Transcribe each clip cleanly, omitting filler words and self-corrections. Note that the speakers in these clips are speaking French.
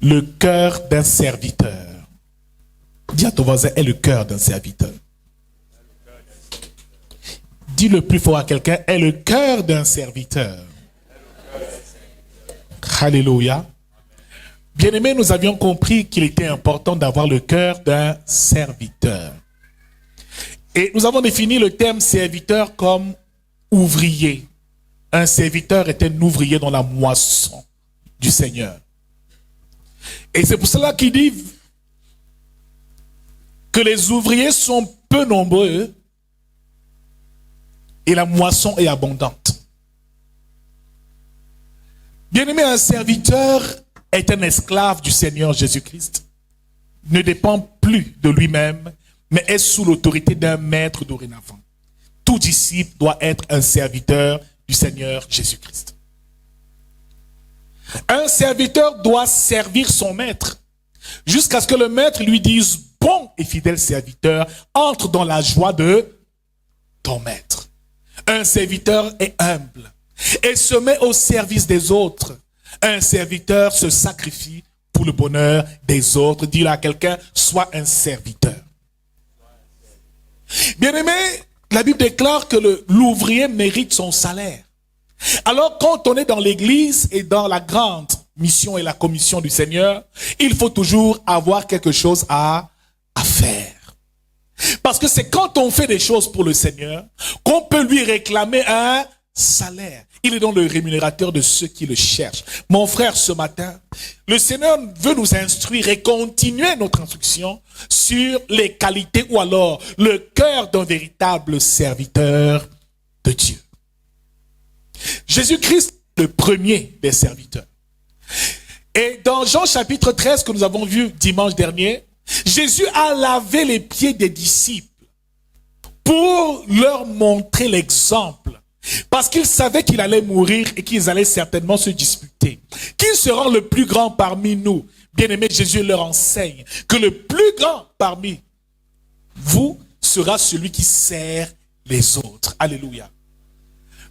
Le cœur d'un serviteur. Dis à ton voisin, est le cœur d'un serviteur. Dis le plus fort à quelqu'un, est le cœur d'un serviteur. Alléluia. Bien-aimés, nous avions compris qu'il était important d'avoir le cœur d'un serviteur. Et nous avons défini le terme serviteur comme ouvrier. Un serviteur est un ouvrier dans la moisson du Seigneur. Et c'est pour cela qu'il dit que les ouvriers sont peu nombreux et la moisson est abondante. Bien-aimé, un serviteur est un esclave du Seigneur Jésus-Christ. Ne dépend plus de lui-même, mais est sous l'autorité d'un maître dorénavant. Tout disciple doit être un serviteur du Seigneur Jésus-Christ. Un serviteur doit servir son maître jusqu'à ce que le maître lui dise « Bon et fidèle serviteur, entre dans la joie de ton maître. » Un serviteur est humble et se met au service des autres. Un serviteur se sacrifie pour le bonheur des autres. Dis-le à quelqu'un, sois un serviteur. Bien-aimé, la Bible déclare que l'ouvrier mérite son salaire. Alors quand on est dans l'église et dans la grande mission et la commission du Seigneur, il faut toujours avoir quelque chose à faire. Parce que c'est quand on fait des choses pour le Seigneur qu'on peut lui réclamer un salaire. Il est donc le rémunérateur de ceux qui le cherchent. Mon frère, ce matin, le Seigneur veut nous instruire et continuer notre instruction sur les qualités ou alors le cœur d'un véritable serviteur de Dieu. Jésus-Christ est le premier des serviteurs. Et dans Jean chapitre 13 que nous avons vu dimanche dernier, Jésus a lavé les pieds des disciples pour leur montrer l'exemple. Parce qu'il savait qu'il allait mourir et qu'ils allaient certainement se disputer. Qui sera le plus grand parmi nous? Bien-aimé, Jésus leur enseigne que le plus grand parmi vous sera celui qui sert les autres. Alléluia.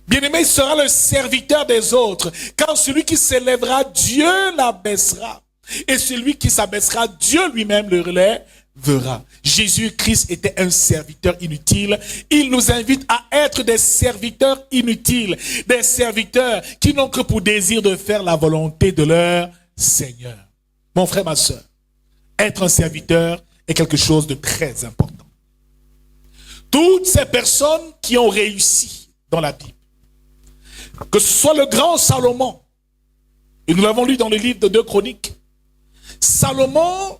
Bien-aimé, il sera le serviteur des autres. Car celui qui s'élèvera, Dieu l'abaissera. Et celui qui s'abaissera, Dieu lui-même le relèvera. Jésus-Christ était un serviteur inutile. Il nous invite à être des serviteurs inutiles. Des serviteurs qui n'ont que pour désir de faire la volonté de leur Seigneur. Mon frère, ma soeur, être un serviteur est quelque chose de très important. Toutes ces personnes qui ont réussi dans la Bible, que ce soit le grand Salomon, et nous l'avons lu dans le livre de 2 Chroniques, Salomon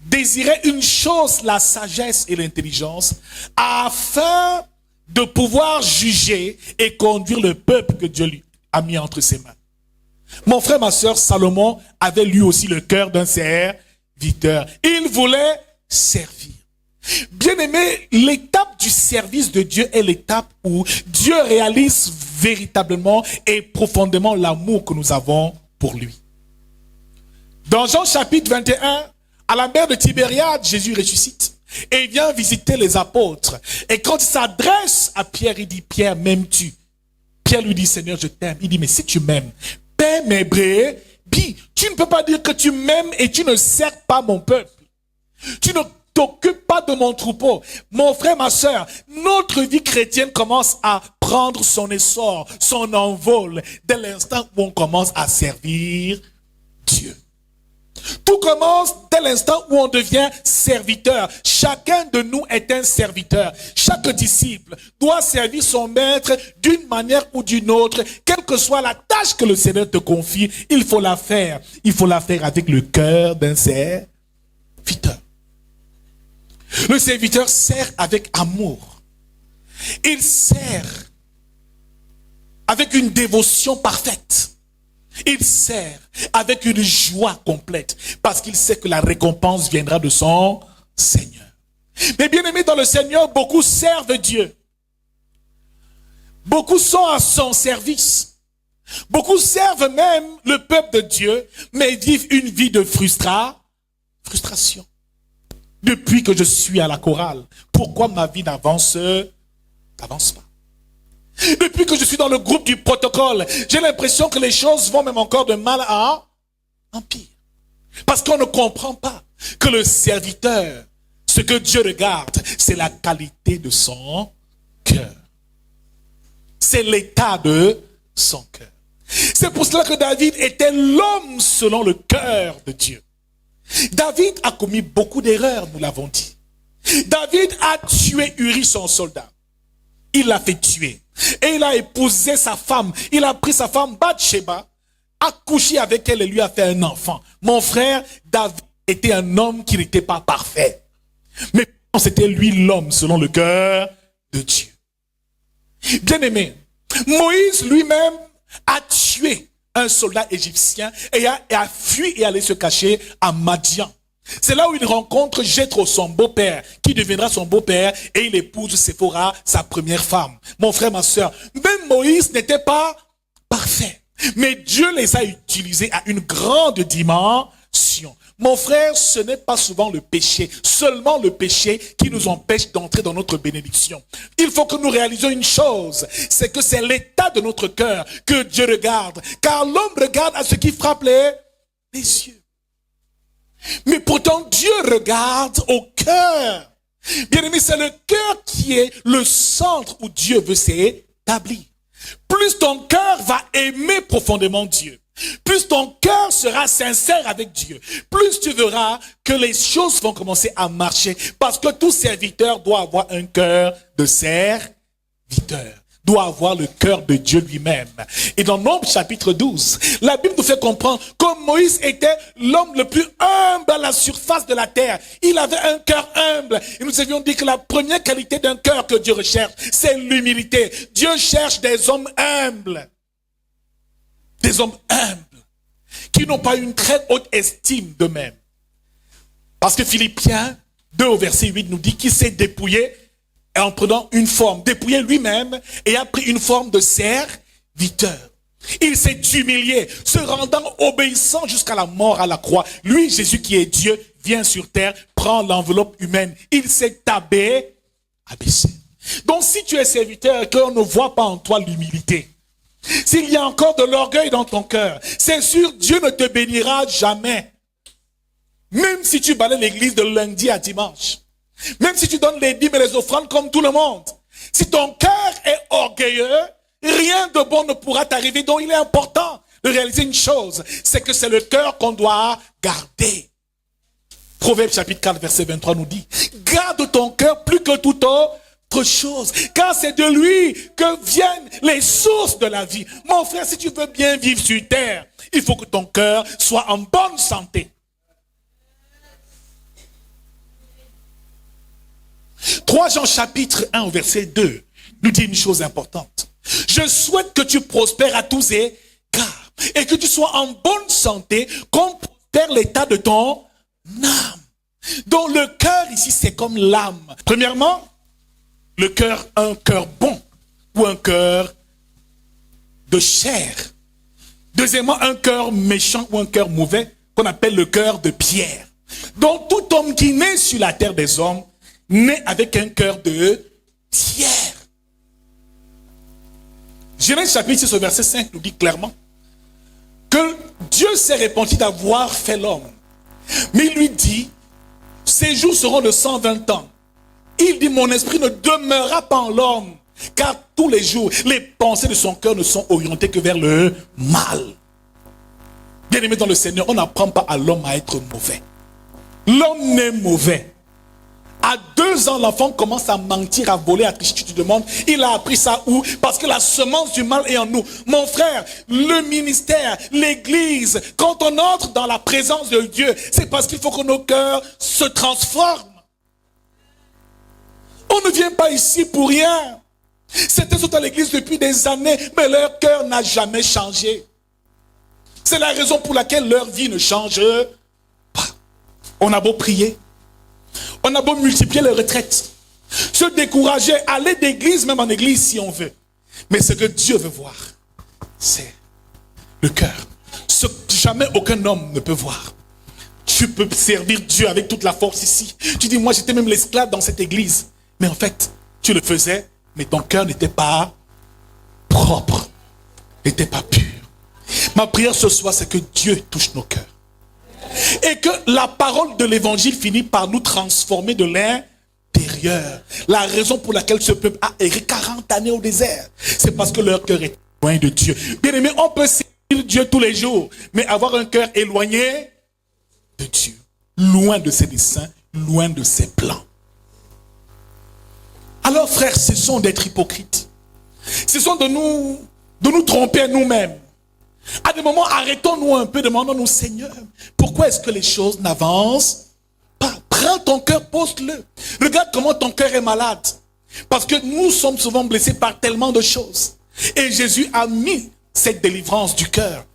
désirait une chose, la sagesse et l'intelligence, afin de pouvoir juger et conduire le peuple que Dieu lui a mis entre ses mains. Mon frère, ma soeur, Salomon avait lui aussi le cœur d'un serviteur. Il voulait servir. Bien-aimé, l'étape du service de Dieu est l'étape où Dieu réalise véritablement et profondément l'amour que nous avons pour lui. Dans Jean chapitre 21, à la mer de Tibériade, Jésus ressuscite et il vient visiter les apôtres. Et quand il s'adresse à Pierre, il dit, Pierre, m'aimes-tu? Pierre lui dit, Seigneur, je t'aime. Il dit, mais si tu m'aimes, paie mes brebis. Tu ne peux pas dire que tu m'aimes et tu ne sers pas mon peuple. Tu ne t'occupes pas de mon troupeau. Mon frère, ma soeur, notre vie chrétienne commence à prendre son essor, son envol, dès l'instant où on commence à servir Dieu. Tout commence dès l'instant où on devient serviteur. Chacun de nous est un serviteur. Chaque disciple doit servir son maître d'une manière ou d'une autre. Quelle que soit la tâche que le Seigneur te confie, il faut la faire. Il faut la faire avec le cœur d'un serviteur. Le serviteur sert avec amour. Il sert avec une dévotion parfaite. Il sert avec une joie complète parce qu'il sait que la récompense viendra de son Seigneur. Mais bien aimés dans le Seigneur, beaucoup servent Dieu. Beaucoup sont à son service. Beaucoup servent même le peuple de Dieu, mais vivent une vie de frustration. Depuis que je suis à la chorale, pourquoi ma vie n'avance pas? Depuis que je suis dans le groupe du protocole, j'ai l'impression que les choses vont même encore de mal en pire. Parce Parce qu'on ne comprend pas que le serviteur, ce que Dieu regarde, c'est la qualité de son cœur. C'est l'état de son cœur. C'est pour cela que David était l'homme selon le cœur de Dieu. David a commis beaucoup d'erreurs, nous l'avons dit. David a tué Uri, son soldat. Il l'a fait tuer. Et il a épousé sa femme. Il a pris sa femme Bathsheba, a couché avec elle et lui a fait un enfant. Mon frère, David était un homme qui n'était pas parfait. Mais c'était lui l'homme selon le cœur de Dieu. Bien-aimé, Moïse lui-même a tué un soldat égyptien et a fui et allé se cacher à Madian. C'est là où il rencontre Jéthro, son beau-père, qui deviendra son beau-père, et il épouse Séphora, sa première femme. Mon frère, ma soeur, même Moïse n'était pas parfait, mais Dieu les a utilisés à une grande dimension. Mon frère, ce n'est pas souvent le péché, seulement le péché qui nous empêche d'entrer dans notre bénédiction. Il faut que nous réalisions une chose, c'est que c'est l'état de notre cœur que Dieu regarde, car l'homme regarde à ce qui frappe les yeux. Mais pourtant, Dieu regarde au cœur. Bien aimé, c'est le cœur qui est le centre où Dieu veut s'établir. Plus ton cœur va aimer profondément Dieu, plus ton cœur sera sincère avec Dieu, plus tu verras que les choses vont commencer à marcher. Parce que tout serviteur doit avoir un cœur de serviteur, doit avoir le cœur de Dieu lui-même. Et dans Nombre chapitre 12, la Bible nous fait comprendre que Moïse était l'homme le plus humble à la surface de la terre. Il avait un cœur humble. Et nous avions dit que la première qualité d'un cœur que Dieu recherche, c'est l'humilité. Dieu cherche des hommes humbles. Des hommes humbles, qui n'ont pas une très haute estime d'eux-mêmes. Parce que Philippiens 2 au verset 8 nous dit qu'il s'est dépouillé en prenant une forme, dépouillé lui-même et a pris une forme de serviteur. Il s'est humilié, se rendant obéissant jusqu'à la mort à la croix. Lui, Jésus qui est Dieu, vient sur terre, prend l'enveloppe humaine. Il s'est abaissé. Donc si tu es serviteur et qu'on ne voit pas en toi l'humilité, s'il y a encore de l'orgueil dans ton cœur, c'est sûr, Dieu ne te bénira jamais. Même si tu balayes l'église de lundi à dimanche. Même si tu donnes les dîmes et les offrandes comme tout le monde. Si ton cœur est orgueilleux, rien de bon ne pourra t'arriver. Donc il est important de réaliser une chose, c'est que c'est le cœur qu'on doit garder. Proverbe chapitre 4 verset 23 nous dit, garde ton cœur plus que tout autre chose, car c'est de lui que viennent les sources de la vie. Mon frère, si tu veux bien vivre sur terre, il faut que ton cœur soit en bonne santé. 3 Jean chapitre 1 au verset 2 nous dit une chose importante. Je souhaite que tu prospères à tous égards et que tu sois en bonne santé comme prospère l'état de ton âme. Donc le cœur ici c'est comme l'âme. Premièrement, le cœur, un cœur bon ou un cœur de chair. Deuxièmement, un cœur méchant ou un cœur mauvais qu'on appelle le cœur de pierre. Donc tout homme qui naît sur la terre des hommes naît avec un cœur de pierre. Genèse chapitre 6 au verset 5 nous dit clairement que Dieu s'est repenti d'avoir fait l'homme. Mais il lui dit, ses jours seront de 120 ans. Il dit, mon esprit ne demeurera pas en l'homme, car tous les jours, les pensées de son cœur ne sont orientées que vers le mal. Bien-aimé dans le Seigneur, on n'apprend pas à l'homme à être mauvais. L'homme n'est mauvais. À 2 ans, l'enfant commence à mentir, à voler, à tricher. Tu te demandes, il a appris ça où? Parce que la semence du mal est en nous. Mon frère, le ministère, l'église, quand on entre dans la présence de Dieu, c'est parce qu'il faut que nos cœurs se transforment. On ne vient pas ici pour rien. Certains sont à l'église depuis des années, mais leur cœur n'a jamais changé. C'est la raison pour laquelle leur vie ne change pas. On a beau prier, on a beau multiplier les retraites, se décourager, aller d'église, même en église si on veut. Mais ce que Dieu veut voir, c'est le cœur. Ce que jamais aucun homme ne peut voir. Tu peux servir Dieu avec toute la force ici. Tu dis, moi j'étais même l'esclave dans cette église. Mais en fait, tu le faisais, mais ton cœur n'était pas propre, n'était pas pur. Ma prière ce soir, c'est que Dieu touche nos cœurs. Et que la parole de l'évangile finit par nous transformer de l'intérieur. La raison pour laquelle ce peuple a erré 40 années au désert, c'est parce que leur cœur est loin de Dieu. Bien aimé, on peut servir Dieu tous les jours, mais avoir un cœur éloigné de Dieu, loin de ses desseins, loin de ses plans. Alors frères, cessons d'être hypocrites. Cessons de nous tromper à nous-mêmes. À des moments, arrêtons-nous un peu, demandons-nous, Seigneur, pourquoi est-ce que les choses n'avancent pas? Prends ton cœur, pose-le. Regarde comment ton cœur est malade. Parce que nous sommes souvent blessés par tellement de choses. Et Jésus a mis cette délivrance du cœur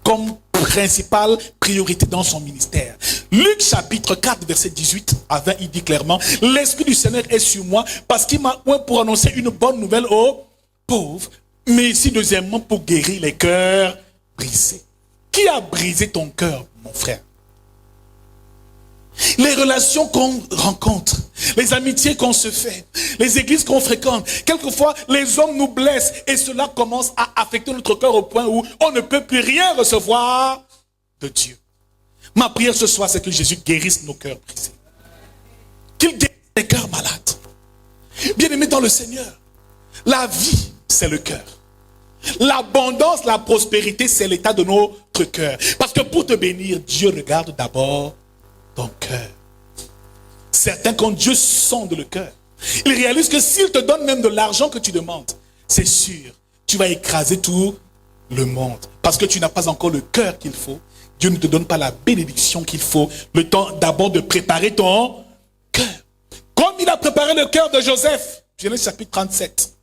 comme principale priorité dans son ministère. Luc chapitre 4, verset 18 à 20, il dit clairement, l'Esprit du Seigneur est sur moi parce qu'il m'a oint pour annoncer une bonne nouvelle aux pauvres, mais ici deuxièmement pour guérir les cœurs brisés. Qui a brisé ton cœur, mon frère? Les relations qu'on rencontre, les amitiés qu'on se fait, les églises qu'on fréquente, quelquefois les hommes nous blessent et cela commence à affecter notre cœur au point où on ne peut plus rien recevoir de Dieu. Ma prière ce soir, c'est que Jésus guérisse nos cœurs brisés. Qu'il guérisse les cœurs malades. Bien-aimés dans le Seigneur, la vie, c'est le cœur. L'abondance, la prospérité, c'est l'état de notre cœur. Parce que pour te bénir, Dieu regarde d'abord ton cœur. Certains, quand Dieu sonde le cœur, il réalise que s'il te donne même de l'argent que tu demandes, c'est sûr, tu vas écraser tout le monde. Parce que tu n'as pas encore le cœur qu'il faut. Dieu ne te donne pas la bénédiction qu'il faut. Le temps d'abord de préparer ton cœur. Comme il a préparé le cœur de Joseph. Genèse chapitre 37.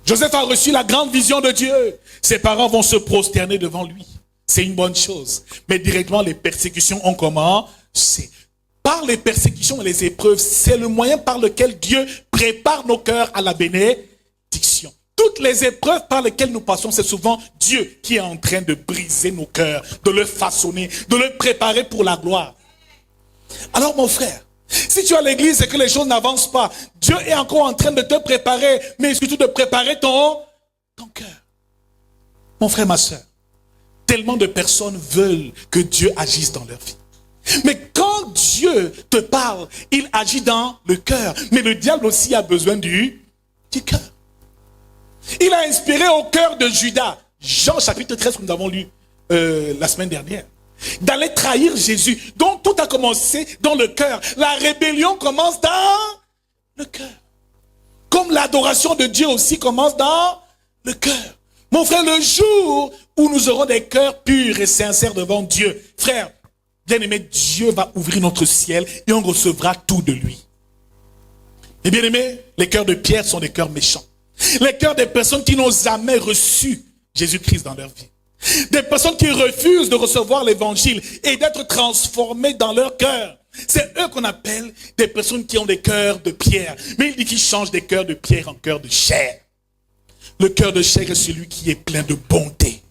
Joseph a reçu la grande vision de Dieu. Ses parents vont se prosterner devant lui. C'est une bonne chose. Mais directement, les persécutions ont commencé. Par les persécutions et les épreuves, c'est le moyen par lequel Dieu prépare nos cœurs à la bénédiction. Toutes les épreuves par lesquelles nous passons, c'est souvent Dieu qui est en train de briser nos cœurs, de le façonner, de le préparer pour la gloire. Alors mon frère, si tu es à l'église et que les choses n'avancent pas, Dieu est encore en train de te préparer, mais surtout de préparer ton cœur. Mon frère, ma soeur, tellement de personnes veulent que Dieu agisse dans leur vie. Mais quand Dieu te parle, il agit dans le cœur. Mais le diable aussi a besoin du cœur. Il a inspiré au cœur de Judas, Jean chapitre 13 que nous avons lu la semaine dernière, d'aller trahir Jésus. Donc tout a commencé dans le cœur. La rébellion commence dans le cœur. Comme l'adoration de Dieu aussi commence dans le cœur. Mon frère, le jour où nous aurons des cœurs purs et sincères devant Dieu, frère, bien-aimé, Dieu va ouvrir notre ciel et on recevra tout de lui. Et bien-aimé, les cœurs de Pierre sont des cœurs méchants. Les cœurs des personnes qui n'ont jamais reçu Jésus-Christ dans leur vie. Des personnes qui refusent de recevoir l'évangile et d'être transformées dans leur cœur. C'est eux qu'on appelle des personnes qui ont des cœurs de pierre. Mais il dit qu'ils changent des cœurs de pierre en cœurs de chair. Le cœur de chair est celui qui est plein de bonté,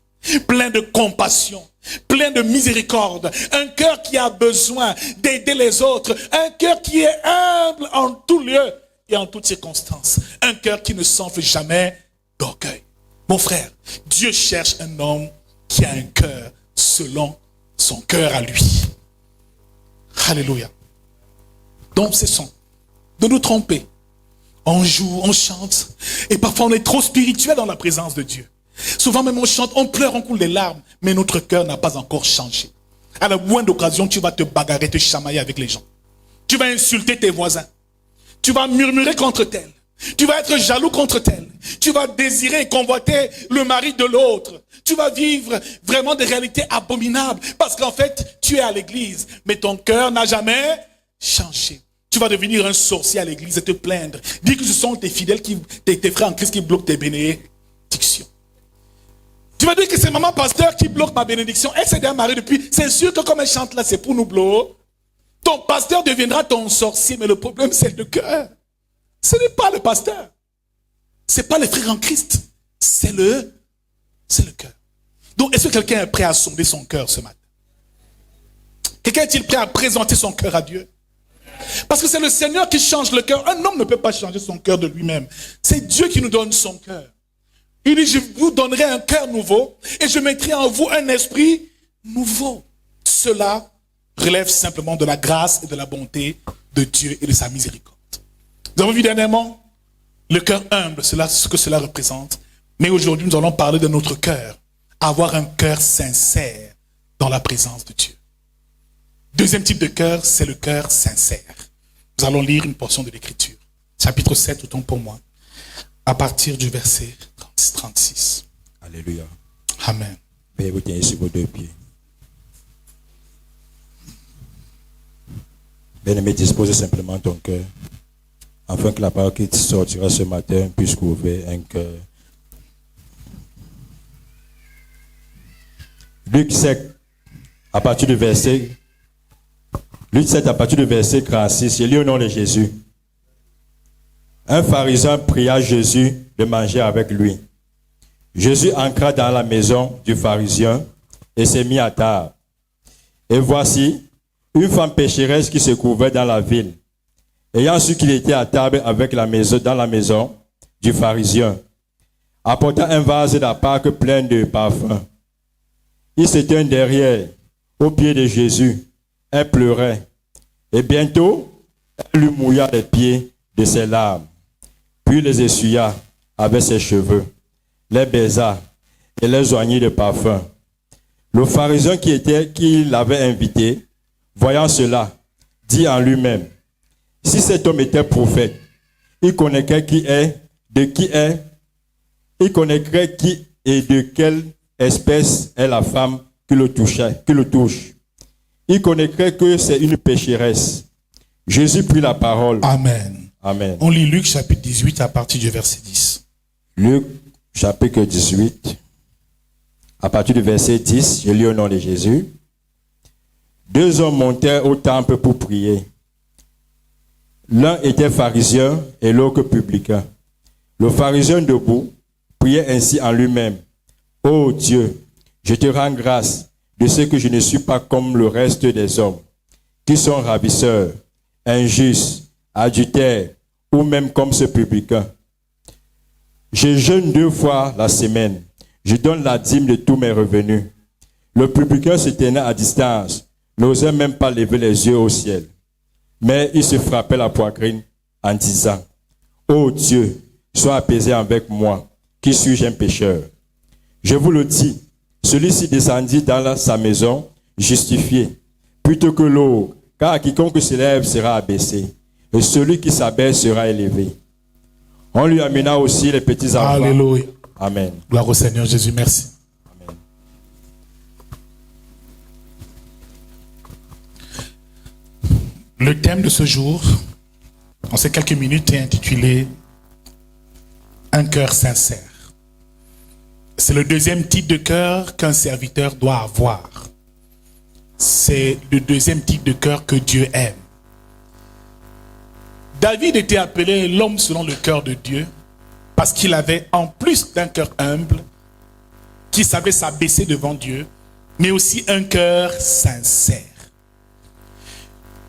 plein de compassion, plein de miséricorde. Un cœur qui a besoin d'aider les autres. Un cœur qui est humble en tout lieu et en toutes circonstances. Un cœur qui ne s'enfle jamais d'orgueil. Mon frère, Dieu cherche un homme qui a un cœur selon son cœur à lui. Alléluia. Donc cessons de nous tromper. On joue, on chante, et parfois on est trop spirituel dans la présence de Dieu. Souvent même on chante, on pleure, on coule des larmes, mais notre cœur n'a pas encore changé. À la moindre occasion, tu vas te bagarrer, te chamailler avec les gens. Tu vas insulter tes voisins. Tu vas murmurer contre tel. Tu vas être jaloux contre tel. Tu vas désirer et convoiter le mari de l'autre. Tu vas vivre vraiment des réalités abominables. Parce qu'en fait, tu es à l'église, mais ton cœur n'a jamais changé. Tu vas devenir un sorcier à l'église et te plaindre. Dire que ce sont tes fidèles, tes frères en Christ qui bloquent tes bénédictions. Tu vas dire que c'est maman pasteur qui bloque ma bénédiction. Elle s'est déjà mariée depuis. C'est sûr que comme elle chante là, c'est pour nous bloquer. Ton pasteur deviendra ton sorcier, mais le problème c'est le cœur. Ce n'est pas le pasteur. Ce n'est pas les frères en Christ. C'est le cœur. Donc, est-ce que quelqu'un est prêt à sonder son cœur ce matin? Quelqu'un est-il prêt à présenter son cœur à Dieu? Parce que c'est le Seigneur qui change le cœur. Un homme ne peut pas changer son cœur de lui-même. C'est Dieu qui nous donne son cœur. Il dit, je vous donnerai un cœur nouveau et je mettrai en vous un esprit nouveau. cela relève simplement de la grâce et de la bonté de Dieu et de sa miséricorde. Nous avons vu dernièrement le cœur humble, ce que cela représente. Mais aujourd'hui, nous allons parler de notre cœur. Avoir un cœur sincère dans la présence de Dieu. Deuxième type de cœur, c'est le cœur sincère. Nous allons lire une portion de l'Écriture. Chapitre 7, autant pour moi. À partir du verset 36. Alléluia. Amen. Veuillez vous tenir sur vos deux pieds. Bien-aimé, dispose simplement ton cœur, afin que la parole qui sortira ce matin puisse couvrir un cœur. Luc 7, à partir du verset 36, je lis au nom de Jésus. Un pharisien pria Jésus de manger avec lui. Jésus entra dans la maison du pharisien et s'est mis à table. Et voici, une femme pécheresse qui se trouvait dans la ville, ayant su qu'il était à table dans la maison du pharisien, apporta un vase d'apparque plein de parfums. Il se tint derrière, aux pieds de Jésus. Elle pleurait. Et bientôt, elle lui mouilla les pieds de ses larmes. Puis les essuya avec ses cheveux, les baisa et les oignit de parfum. Le pharisien qui l'avait invité, voyant cela, dit en lui-même, si cet homme était prophète, il connaîtrait qui et de quelle espèce est la femme qui le touche. Il connaîtrait que c'est une pécheresse. Jésus prit la parole. Amen. Amen. On lit Luc chapitre 18 à partir du verset 10. Luc chapitre 18, à partir du verset 10, je lis au nom de Jésus. Deux hommes montèrent au temple pour prier. L'un était pharisien et l'autre publicain. Le pharisien debout priait ainsi en lui-même. Ô Dieu, je te rends grâce de ce que je ne suis pas comme le reste des hommes, qui sont ravisseurs, injustes, adultères, ou même comme ce publicain. Je jeûne 2 fois la semaine. Je donne la dîme de tous mes revenus. Le publicain se tenait à distance, n'osait même pas lever les yeux au ciel. Mais il se frappait la poitrine en disant, ô Dieu, sois apaisé avec moi, qui suis-je un pécheur. Je vous le dis, celui-ci descendit dans sa maison justifié, plutôt que l'autre, car quiconque se lève sera abaissé, et celui qui s'abaisse sera élevé. On lui amena aussi les petits enfants. Alléluia. Amen. Gloire au Seigneur Jésus, merci. Amen. Le thème de ce jour, en ces quelques minutes, est intitulé « Un cœur sincère ». C'est le deuxième type de cœur qu'un serviteur doit avoir. C'est le deuxième type de cœur que Dieu aime. David était appelé l'homme selon le cœur de Dieu parce qu'il avait, en plus d'un cœur humble, qui savait s'abaisser devant Dieu, mais aussi un cœur sincère.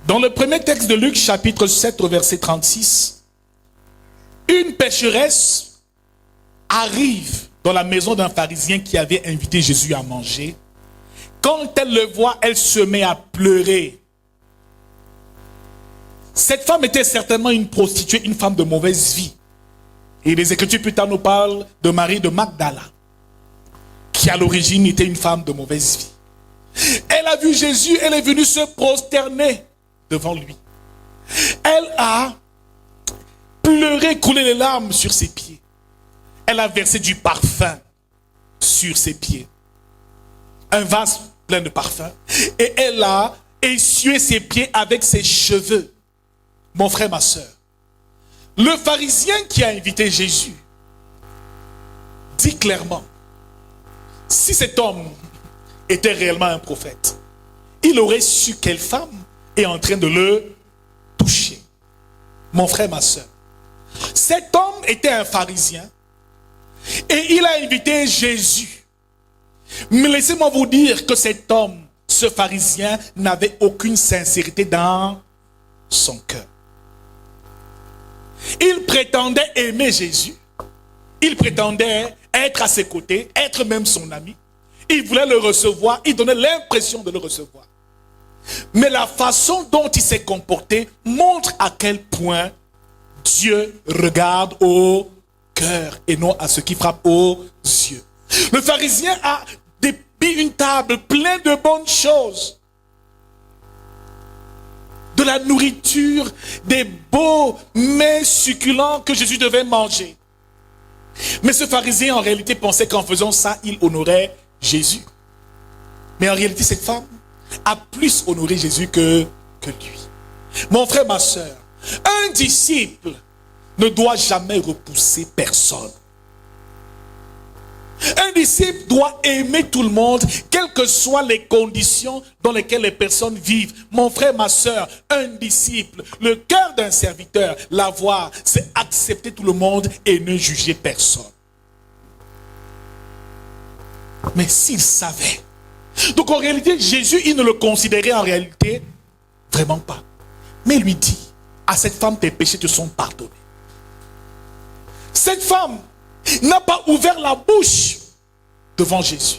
Dans le premier texte de Luc, chapitre 7, au verset 36, une pécheresse arrive dans la maison d'un pharisien qui avait invité Jésus à manger. Quand elle le voit, elle se met à pleurer. Cette femme était certainement une prostituée, une femme de mauvaise vie. Et les Écritures plus tard nous parlent de Marie de Magdala, qui à l'origine était une femme de mauvaise vie. Elle a vu Jésus, elle est venue se prosterner devant lui. Elle a pleuré, coulé les larmes sur ses pieds. Elle a versé du parfum sur ses pieds. Un vase plein de parfum. Et elle a essuyé ses pieds avec ses cheveux. Mon frère, ma soeur, le pharisien qui a invité Jésus dit clairement, si cet homme était réellement un prophète, il aurait su quelle femme est en train de le toucher. Mon frère, ma soeur, cet homme était un pharisien et il a invité Jésus. Mais laissez-moi vous dire que cet homme, ce pharisien, n'avait aucune sincérité dans son cœur. Il prétendait aimer Jésus. Il prétendait être à ses côtés, être même son ami. Il voulait le recevoir. Il donnait l'impression de le recevoir. Mais la façon dont il s'est comporté montre à quel point Dieu regarde au cœur et non à ce qui frappe aux yeux. Le pharisien a mis une table pleine de bonnes choses. De la nourriture, des beaux mets succulents que Jésus devait manger. Mais ce pharisien en réalité pensait qu'en faisant ça, il honorait Jésus. Mais en réalité, cette femme a plus honoré Jésus que lui. Mon frère, ma soeur, un disciple ne doit jamais repousser personne. Un disciple doit aimer tout le monde, quelles que soient les conditions dans lesquelles les personnes vivent. Mon frère, ma soeur, un disciple, le cœur d'un serviteur, l'avoir, c'est accepter tout le monde et ne juger personne. Mais s'il savait. Donc en réalité, Jésus, il ne le considérait en réalité vraiment pas. Mais il lui dit, à cette femme, tes péchés te sont pardonnés. Cette femme n'a pas ouvert la bouche devant Jésus.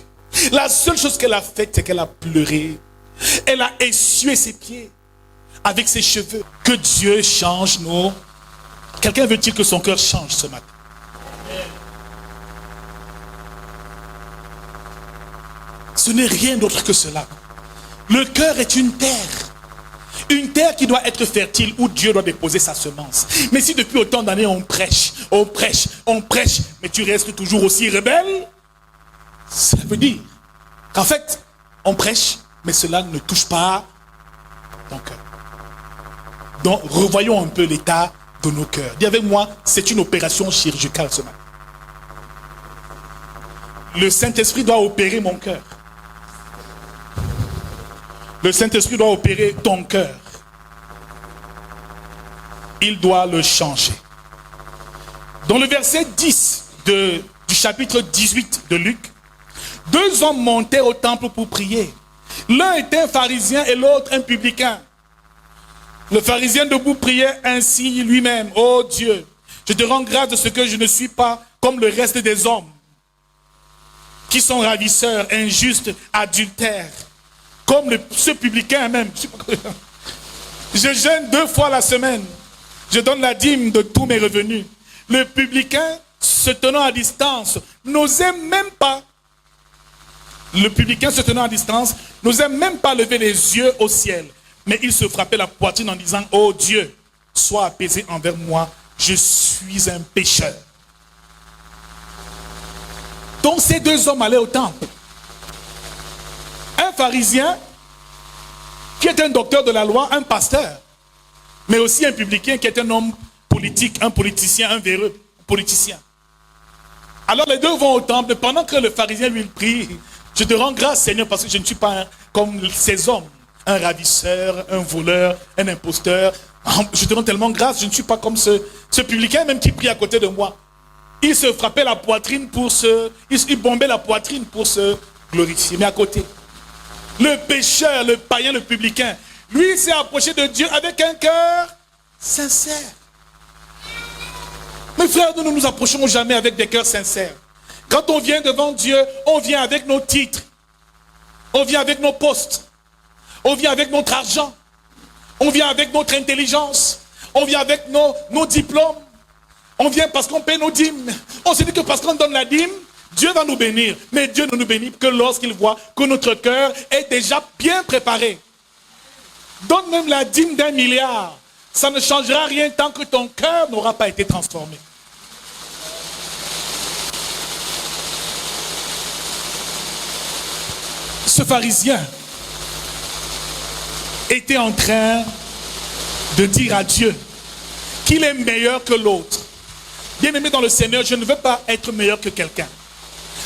La seule chose qu'elle a faite, c'est qu'elle a pleuré. Elle a essuyé ses pieds avec ses cheveux. Que Dieu change nos... Quelqu'un veut-il que son cœur change ce matin? Ce n'est rien d'autre que cela. Le cœur est une terre. Une terre qui doit être fertile, où Dieu doit déposer sa semence. Mais si depuis autant d'années on prêche, mais tu restes toujours aussi rebelle, ça veut dire qu'en fait, on prêche, mais cela ne touche pas ton cœur. Donc, revoyons un peu l'état de nos cœurs. Dis avec moi, c'est une opération chirurgicale ce matin. Le Saint-Esprit doit opérer mon cœur. Le Saint-Esprit doit opérer ton cœur. Il doit le changer. Dans le verset 10 du chapitre 18 de Luc, 2 hommes montèrent au temple pour prier. L'un était un pharisien et l'autre un publicain. Le pharisien debout priait ainsi lui-même. Oh Dieu, je te rends grâce de ce que je ne suis pas comme le reste des hommes qui sont ravisseurs, injustes, adultères. Comme ce publicain même. Je jeûne 2 fois la semaine. Je donne la dîme de tous mes revenus. Le publicain, se tenant à distance, n'osait même pas. Le publicain se tenant à distance, n'osait même pas lever les yeux au ciel. Mais il se frappait la poitrine en disant, oh Dieu, sois apaisé envers moi, je suis un pécheur. Donc ces 2 hommes allaient au temple. Un pharisien qui est un docteur de la loi, un pasteur, mais aussi un publicain qui est un homme politique, un politicien, un véreux politicien. Alors les 2 vont au temple, pendant que le pharisien lui prie, je te rends grâce Seigneur parce que je ne suis pas comme ces hommes, un ravisseur, un voleur, un imposteur. Je te rends tellement grâce, je ne suis pas comme ce publicain même qui prie à côté de moi. Il se frappait la poitrine il bombait la poitrine pour se glorifier. Mais à côté, le pécheur, le païen, le publicain, lui s'est approché de Dieu avec un cœur sincère. Mes frères, nous ne nous approchons jamais avec des cœurs sincères. Quand on vient devant Dieu, on vient avec nos titres. On vient avec nos postes. On vient avec notre argent. On vient avec notre intelligence. On vient avec nos diplômes. On vient parce qu'on paie nos dîmes. On se dit que parce qu'on donne la dîme, Dieu va nous bénir. Mais Dieu ne nous bénit que lorsqu'il voit que notre cœur est déjà bien préparé. Donne même la dîme d'1 milliard. Ça ne changera rien tant que ton cœur n'aura pas été transformé. Ce pharisien était en train de dire à Dieu qu'il est meilleur que l'autre. Bien-aimé dans le Seigneur, je ne veux pas être meilleur que quelqu'un.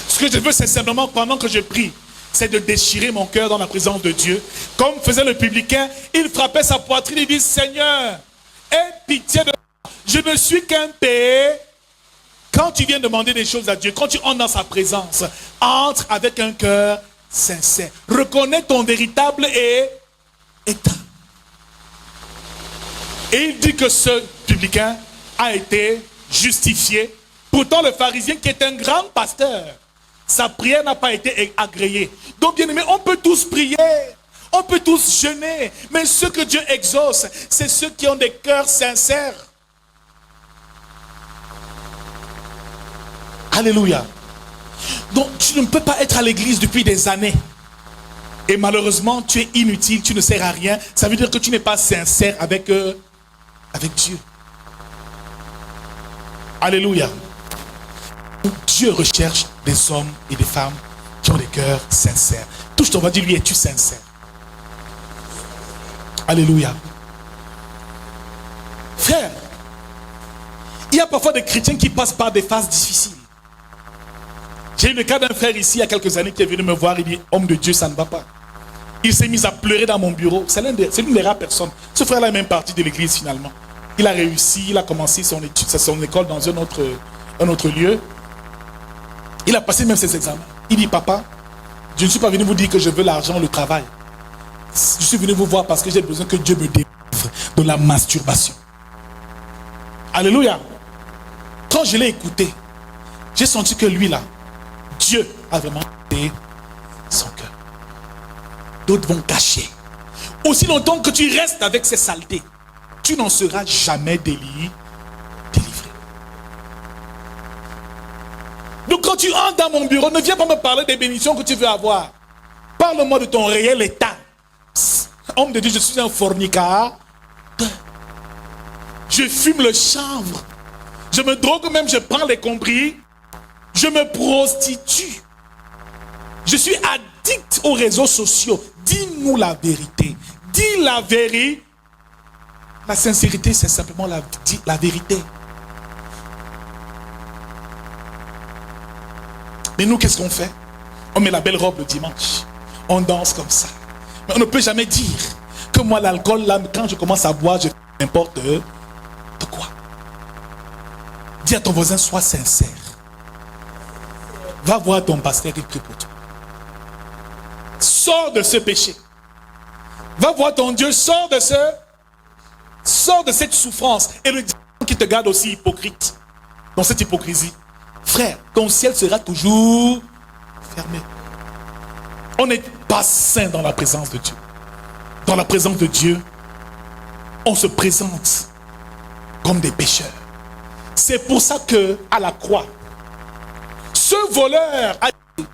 Ce que je veux, c'est simplement, pendant que je prie, c'est de déchirer mon cœur dans la présence de Dieu. Comme faisait le publicain, il frappait sa poitrine et dit, Seigneur, aie pitié de moi. Je ne suis qu'un péché. Quand tu viens demander des choses à Dieu, quand tu entres dans sa présence, entre avec un cœur sincère. Reconnais ton véritable état. Et il dit que ce publicain a été justifié. Pourtant, le pharisien qui est un grand pasteur, sa prière n'a pas été agréée. Donc, bien aimé, on peut tous prier. On peut tous jeûner, mais ceux que Dieu exauce, c'est ceux qui ont des cœurs sincères. Alléluia. Donc tu ne peux pas être à l'église depuis des années. Et malheureusement, tu es inutile, tu ne sers à rien. Ça veut dire que tu n'es pas sincère avec Dieu. Alléluia. Dieu recherche des hommes et des femmes qui ont des cœurs sincères. Touche ton voisin, lui, es-tu sincère? Alléluia. Frère, il y a parfois des chrétiens qui passent par des phases difficiles. J'ai eu le cas d'un frère ici il y a quelques années qui est venu me voir, il dit, homme de Dieu, ça ne va pas. Il s'est mis à pleurer dans mon bureau. C'est l'une des rares personnes. Ce frère-là est même parti de l'église finalement. Il a réussi, il a commencé son école dans un autre lieu. Il a passé même ses examens. Il dit, papa, je ne suis pas venu vous dire que je veux l'argent, le travail. Je suis venu vous voir parce que j'ai besoin que Dieu me délivre de la masturbation. Alléluia. Quand je l'ai écouté, j'ai senti que lui là, Dieu a vraiment fait son cœur. D'autres vont cacher. Aussi longtemps que tu restes avec ces saletés, tu n'en seras jamais délivré. Donc quand tu entres dans mon bureau, ne viens pas me parler des bénédictions que tu veux avoir. Parle-moi de ton réel état. Homme de Dieu, je suis un fornicateur. Je fume le chanvre. Je me drogue même, je prends les compris. Je me prostitue. Je suis addict aux réseaux sociaux. Dis-nous la vérité. Dis la vérité. La sincérité, c'est simplement la vérité. Mais nous, qu'est-ce qu'on fait? On met la belle robe le dimanche. On danse comme ça. Mais on ne peut jamais dire que moi, l'alcool, là, quand je commence à boire, je fais n'importe quoi. Dis à ton voisin, sois sincère. Va voir ton pasteur, il prie pour toi. Sors de ce péché. Va voir ton Dieu, sors de cette souffrance. Et le diable qui te garde aussi hypocrite dans cette hypocrisie. Frère, ton ciel sera toujours fermé. On n'est pas saint dans la présence de Dieu. Dans la présence de Dieu, on se présente comme des pécheurs. C'est pour ça que à la croix, ce voleur a dit,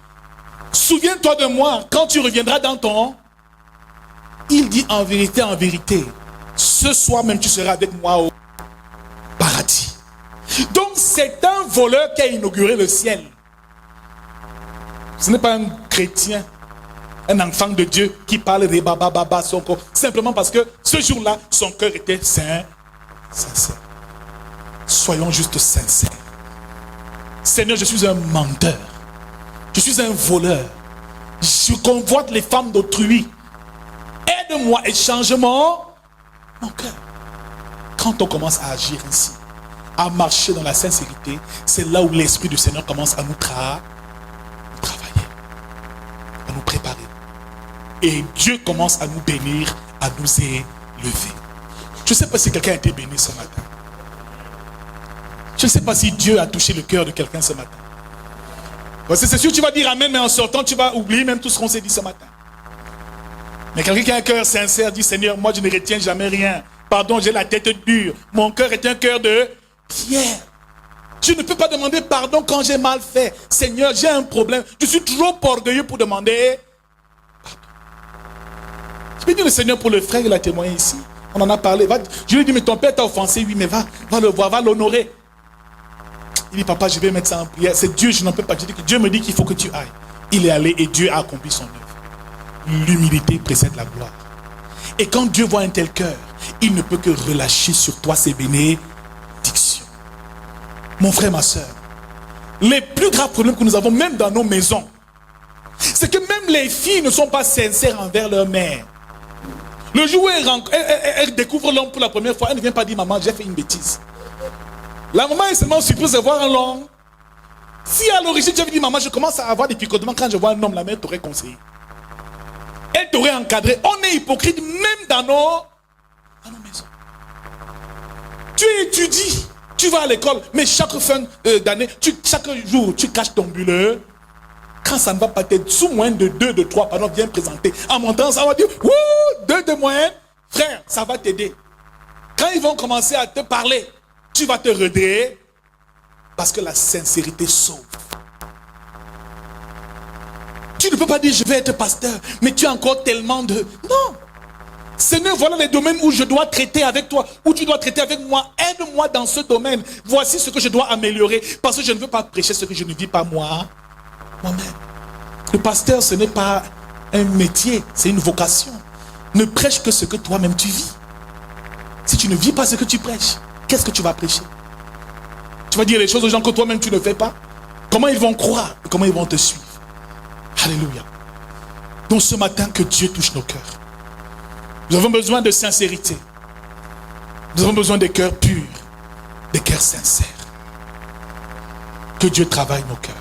souviens-toi de moi quand tu reviendras dans ton... Il dit en vérité, ce soir même tu seras avec moi au paradis. Donc c'est un voleur qui a inauguré le ciel. Ce n'est pas un chrétien, un enfant de Dieu qui parle de baba son corps. Simplement parce que ce jour-là, son cœur était sincère. Soyons juste sincères. Seigneur, je suis un menteur. Je suis un voleur. Je convoite les femmes d'autrui. Aide-moi et change mon cœur. Quand on commence à agir ainsi, à marcher dans la sincérité, c'est là où l'Esprit du Seigneur commence à nous travailler, à nous préparer. Et Dieu commence à nous bénir, à nous élever. Je ne sais pas si quelqu'un a été béni ce matin. Je ne sais pas si Dieu a touché le cœur de quelqu'un ce matin. C'est sûr, tu vas dire amen, mais en sortant, tu vas oublier même tout ce qu'on s'est dit ce matin. Mais quelqu'un qui a un cœur sincère dit, Seigneur, moi je ne retiens jamais rien. Pardon, j'ai la tête dure. Mon cœur est un cœur de pierre. Je ne peux pas demander pardon quand j'ai mal fait. Seigneur, j'ai un problème. Je suis trop orgueilleux pour demander pardon. Je peux dire le Seigneur pour le frère, il a témoigné ici. On en a parlé. Je lui ai dit, mais ton père t'a offensé. Oui, mais va le voir, va l'honorer. Il dit, papa, je vais mettre ça en prière. C'est Dieu, je n'en peux pas. Je dis que Dieu me dit qu'il faut que tu ailles. Il est allé et Dieu a accompli son œuvre. L'humilité précède la gloire. Et quand Dieu voit un tel cœur, il ne peut que relâcher sur toi ses bénédictions. Mon frère, ma soeur, les plus graves problèmes que nous avons, même dans nos maisons, c'est que même les filles ne sont pas sincères envers leur mère. Le jour où elle découvre l'homme pour la première fois, elle ne vient pas dire, maman, j'ai fait une bêtise. La maman est seulement surprise de voir un homme. Si à l'origine tu avais dit, maman, je commence à avoir des picotements quand je vois un homme, la mère t'aurait conseillé. Elle t'aurait encadré. On est hypocrite même dans nos maisons. Tu étudies, tu vas à l'école, mais chaque fin d'année, chaque jour, tu caches ton bullet. Quand ça ne va pas t'aider, sous moins de 2, de 3, pardon, viens présenter. En montant, ça va dire, wouh, 2 de moyenne, frère, ça va t'aider. Quand ils vont commencer à te parler, tu vas te redresser parce que la sincérité sauve. Tu ne peux pas dire, je vais être pasteur, mais tu as encore tellement de... Non. Seigneur, voilà les domaines où je dois traiter avec toi, où tu dois traiter avec moi. Aide-moi dans ce domaine. Voici ce que je dois améliorer, parce que je ne veux pas prêcher ce que je ne vis pas moi-même. Le pasteur, ce n'est pas un métier, c'est une vocation. Ne prêche que ce que toi-même tu vis. Si tu ne vis pas ce que tu prêches, qu'est-ce que tu vas prêcher? Tu vas dire les choses aux gens que toi-même tu ne fais pas? Comment ils vont croire? Comment ils vont te suivre? Alléluia. Donc ce matin, que Dieu touche nos cœurs. Nous avons besoin de sincérité. Nous avons besoin des cœurs purs, des cœurs sincères. Que Dieu travaille nos cœurs.